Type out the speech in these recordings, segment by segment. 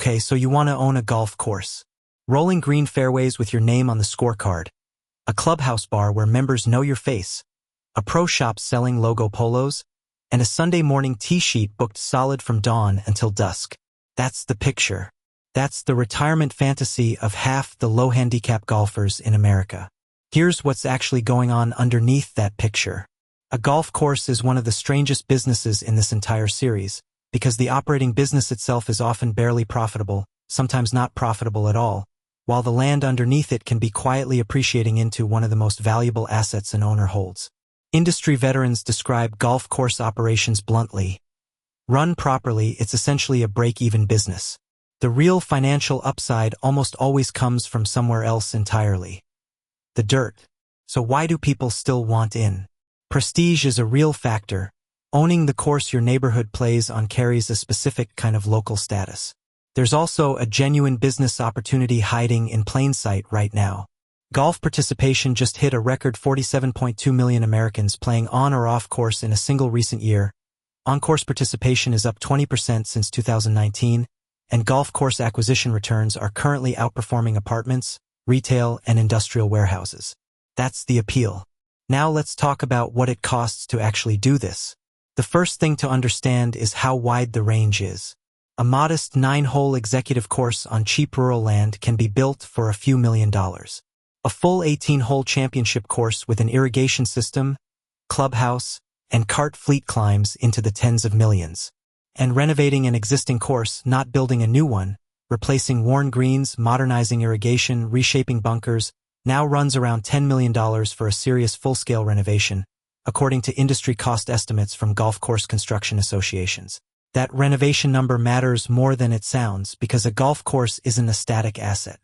Okay, so you want to own a golf course. Rolling green fairways with your name on the scorecard. A clubhouse bar where members know your face. A pro shop selling logo polos. And a Sunday morning tee sheet booked solid from dawn until dusk. That's the picture. That's the retirement fantasy of half the low-handicap golfers in America. Here's what's actually going on underneath that picture. A golf course is one of the strangest businesses in this entire series, because the operating business itself is often barely profitable, sometimes not profitable at all, while the land underneath it can be quietly appreciating into one of the most valuable assets an owner holds. Industry veterans describe golf course operations bluntly. Run properly, it's essentially a break-even business. The real financial upside almost always comes from somewhere else entirely. The dirt. So why do people still want in? Prestige is a real factor. Owning the course your neighborhood plays on carries a specific kind of local status. There's also a genuine business opportunity hiding in plain sight right now. Golf participation just hit a record 47.2 million Americans playing on or off course in a single recent year. On-course participation is up 20% since 2019, and golf course acquisition returns are currently outperforming apartments, retail, and industrial warehouses. That's the appeal. Now let's talk about what it costs to actually do this. The first thing to understand is how wide the range is. A modest 9-hole executive course on cheap rural land can be built for a few $1,000,000. A full 18-hole championship course with an irrigation system, clubhouse, and cart fleet climbs into the tens of millions. And renovating an existing course, not building a new one, replacing worn greens, modernizing irrigation, reshaping bunkers, now runs around $10 million for a serious full-scale renovation, according to industry cost estimates from golf course construction associations. That renovation number matters more than it sounds because a golf course isn't a static asset.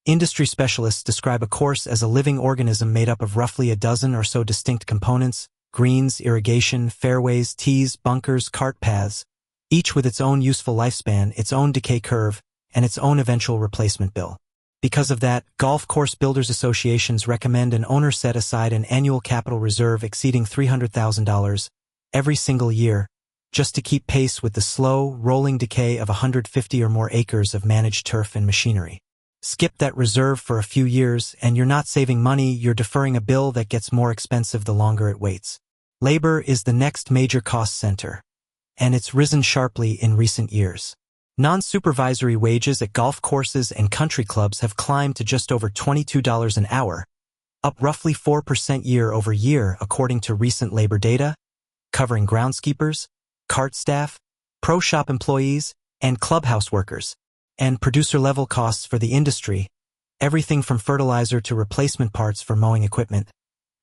Industry specialists describe a course as a living organism made up of roughly a dozen or so distinct components: greens, irrigation, fairways, tees, bunkers, cart paths, each with its own useful lifespan, its own decay curve, and its own eventual replacement bill. Because of that, golf course builders associations recommend an owner set aside an annual capital reserve exceeding $300,000 every single year, just to keep pace with the slow, rolling decay of 150 or more acres of managed turf and machinery. Skip that reserve for a few years, and you're not saving money, you're deferring a bill that gets more expensive the longer it waits. Labor is the next major cost center, and it's risen sharply in recent years. Non-supervisory wages at golf courses and country clubs have climbed to just over $22 an hour, up roughly 4% year over year according to recent labor data, covering groundskeepers, cart staff, pro shop employees, and clubhouse workers. And producer-level costs for the industry, everything from fertilizer to replacement parts for mowing equipment,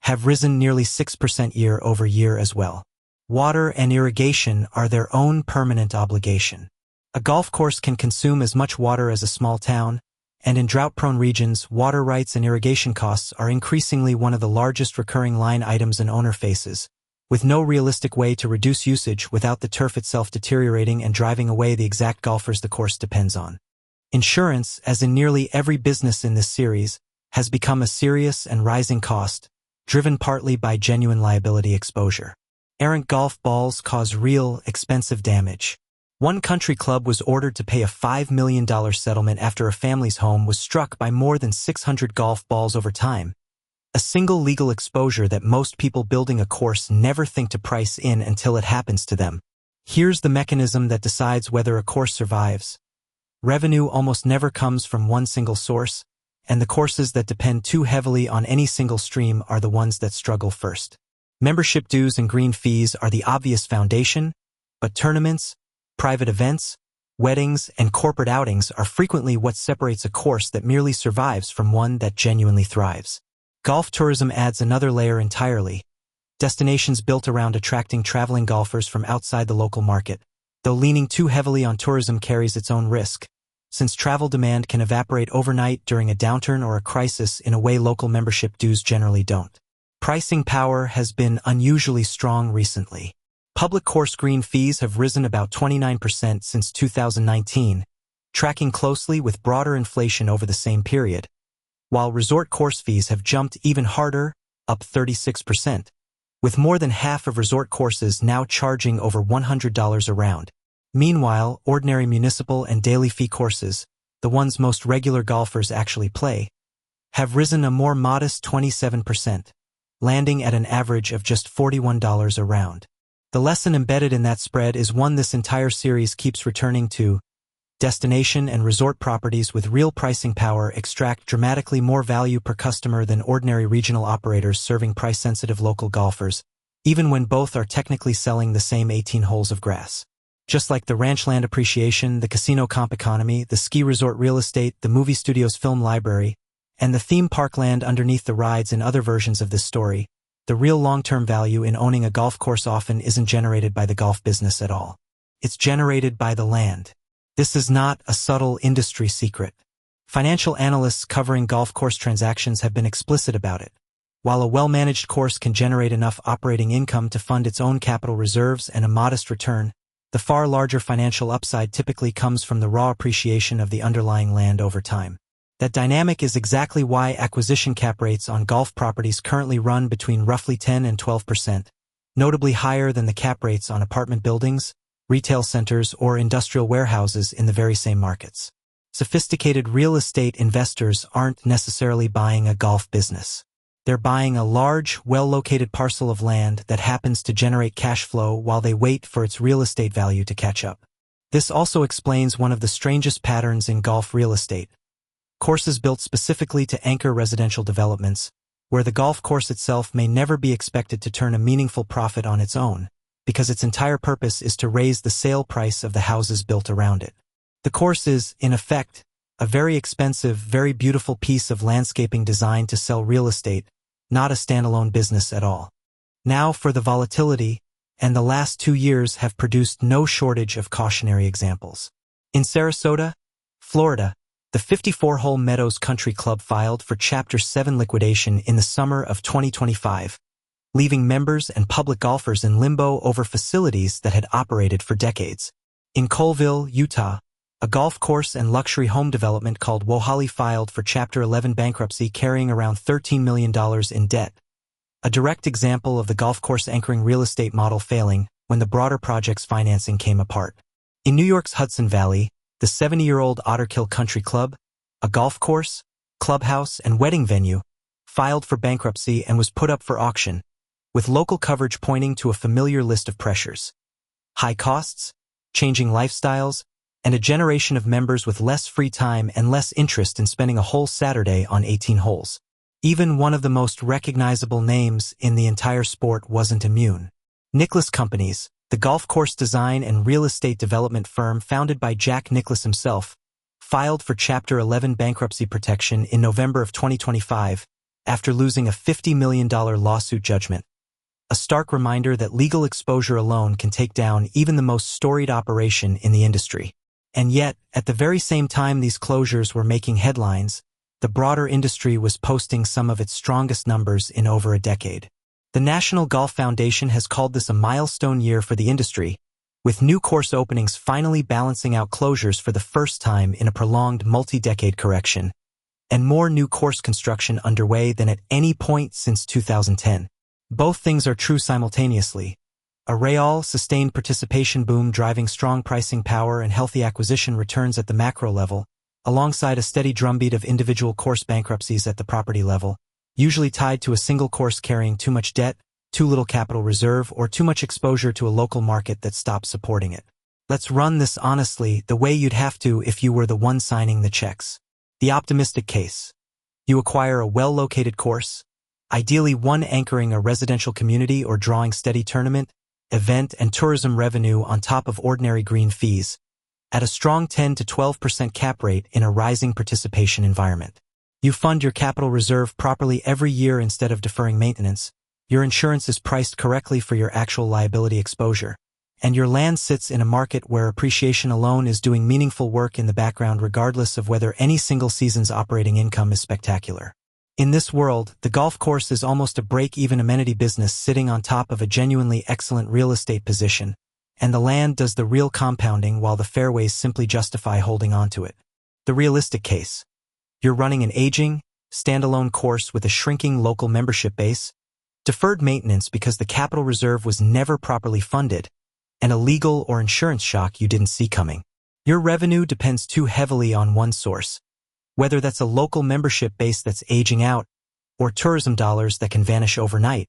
have risen nearly 6% year over year as well. Water and irrigation are their own permanent obligation. A golf course can consume as much water as a small town, and in drought-prone regions, water rights and irrigation costs are increasingly one of the largest recurring line items an owner faces, with no realistic way to reduce usage without the turf itself deteriorating and driving away the exact golfers the course depends on. Insurance, as in nearly every business in this series, has become a serious and rising cost, driven partly by genuine liability exposure. Errant golf balls cause real, expensive damage. One country club was ordered to pay a $5 million settlement after a family's home was struck by more than 600 golf balls over time. A single legal exposure that most people building a course never think to price in until it happens to them. Here's the mechanism that decides whether a course survives. Revenue almost never comes from one single source, and the courses that depend too heavily on any single stream are the ones that struggle first. Membership dues and green fees are the obvious foundation, but tournaments, private events, weddings, and corporate outings are frequently what separates a course that merely survives from one that genuinely thrives. Golf tourism adds another layer entirely. Destinations built around attracting traveling golfers from outside the local market, though leaning too heavily on tourism carries its own risk, since travel demand can evaporate overnight during a downturn or a crisis in a way local membership dues generally don't. Pricing power has been unusually strong recently. Public course green fees have risen about 29% since 2019, tracking closely with broader inflation over the same period, while resort course fees have jumped even harder, up 36%, with more than half of resort courses now charging over $100 a round. Meanwhile, ordinary municipal and daily fee courses, the ones most regular golfers actually play, have risen a more modest 27%, landing at an average of just $41 a round. The lesson embedded in that spread is one this entire series keeps returning to: destination and resort properties with real pricing power extract dramatically more value per customer than ordinary regional operators serving price-sensitive local golfers, even when both are technically selling the same 18 holes of grass. Just like the ranch land appreciation, the casino comp economy, the ski resort real estate, the movie studio's film library, and the theme park land underneath the rides in other versions of this story, the real long-term value in owning a golf course often isn't generated by the golf business at all. It's generated by the land. This is not a subtle industry secret. Financial analysts covering golf course transactions have been explicit about it. While a well-managed course can generate enough operating income to fund its own capital reserves and a modest return, the far larger financial upside typically comes from the raw appreciation of the underlying land over time. That dynamic is exactly why acquisition cap rates on golf properties currently run between roughly 10 and 12%, notably higher than the cap rates on apartment buildings, retail centers, or industrial warehouses in the very same markets. Sophisticated real estate investors aren't necessarily buying a golf business. They're buying a large, well-located parcel of land that happens to generate cash flow while they wait for its real estate value to catch up. This also explains one of the strangest patterns in golf real estate: courses built specifically to anchor residential developments, where the golf course itself may never be expected to turn a meaningful profit on its own, because its entire purpose is to raise the sale price of the houses built around it. The course is, in effect, a very expensive, very beautiful piece of landscaping designed to sell real estate, not a standalone business at all. Now for the volatility, and the last 2 years have produced no shortage of cautionary examples. In Sarasota, Florida, the 54-hole Meadows Country Club filed for Chapter 7 liquidation in the summer of 2025, leaving members and public golfers in limbo over facilities that had operated for decades. In Colville, Utah, a golf course and luxury home development called Wohali filed for Chapter 11 bankruptcy, carrying around $13 million in debt, a direct example of the golf course anchoring real estate model failing when the broader project's financing came apart. In New York's Hudson Valley, the 70-year-old Otterkill Country Club, a golf course, clubhouse, and wedding venue, filed for bankruptcy and was put up for auction, with local coverage pointing to a familiar list of pressures: high costs, changing lifestyles, and a generation of members with less free time and less interest in spending a whole Saturday on 18 holes. Even one of the most recognizable names in the entire sport wasn't immune. Nicklaus Companies, the golf course design and real estate development firm founded by Jack Nicklaus himself, filed for Chapter 11 bankruptcy protection in November of 2025 after losing a $50 million lawsuit judgment. A stark reminder that legal exposure alone can take down even the most storied operation in the industry. And yet, at the very same time these closures were making headlines, the broader industry was posting some of its strongest numbers in over a decade. The National Golf Foundation has called this a milestone year for the industry, with new course openings finally balancing out closures for the first time in a prolonged multi-decade correction, and more new course construction underway than at any point since 2010. Both things are true simultaneously: a real, sustained participation boom driving strong pricing power and healthy acquisition returns at the macro level, alongside a steady drumbeat of individual course bankruptcies at the property level, usually tied to a single course carrying too much debt, too little capital reserve, or too much exposure to a local market that stops supporting it. Let's run this honestly, the way you'd have to if you were the one signing the checks. The optimistic case: you acquire a well-located course, ideally one anchoring a residential community or drawing steady tournament, event, and tourism revenue on top of ordinary green fees, at a strong 10 to 12% cap rate in a rising participation environment. You fund your capital reserve properly every year instead of deferring maintenance, your insurance is priced correctly for your actual liability exposure, and your land sits in a market where appreciation alone is doing meaningful work in the background regardless of whether any single season's operating income is spectacular. In this world, the golf course is almost a break-even amenity business sitting on top of a genuinely excellent real estate position, and the land does the real compounding while the fairways simply justify holding onto it. The realistic case: you're running an aging, standalone course with a shrinking local membership base, deferred maintenance because the capital reserve was never properly funded, and a legal or insurance shock you didn't see coming. Your revenue depends too heavily on one source, whether that's a local membership base that's aging out, or tourism dollars that can vanish overnight,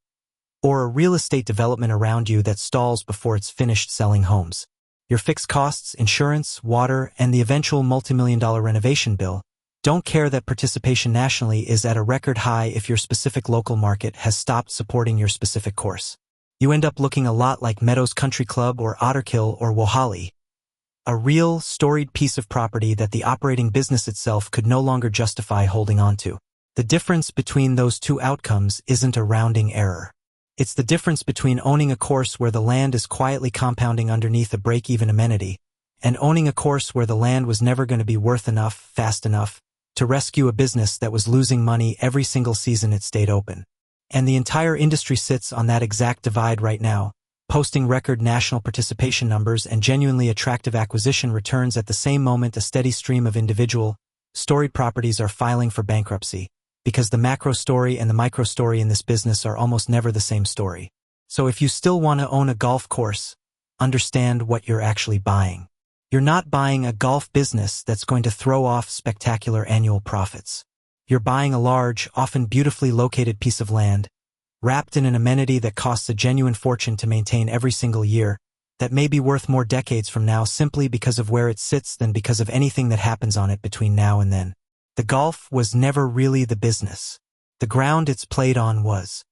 or a real estate development around you that stalls before it's finished selling homes. Your fixed costs, insurance, water, and the eventual multimillion-dollar renovation bill don't care that participation nationally is at a record high if your specific local market has stopped supporting your specific course. You end up looking a lot like Meadows Country Club or Otterkill or Wohali, a real, storied piece of property that the operating business itself could no longer justify holding on to. The difference between those two outcomes isn't a rounding error. It's the difference between owning a course where the land is quietly compounding underneath a break-even amenity and owning a course where the land was never going to be worth enough, fast enough, to rescue a business that was losing money every single season it stayed open. And the entire industry sits on that exact divide right now, posting record national participation numbers and genuinely attractive acquisition returns at the same moment a steady stream of individual, storied properties are filing for bankruptcy, because the macro story and the micro story in this business are almost never the same story. So if you still want to own a golf course, understand what you're actually buying. You're not buying a golf business that's going to throw off spectacular annual profits. You're buying a large, often beautifully located piece of land, wrapped in an amenity that costs a genuine fortune to maintain every single year, that may be worth more decades from now simply because of where it sits than because of anything that happens on it between now and then. The golf was never really the business. The ground it's played on was.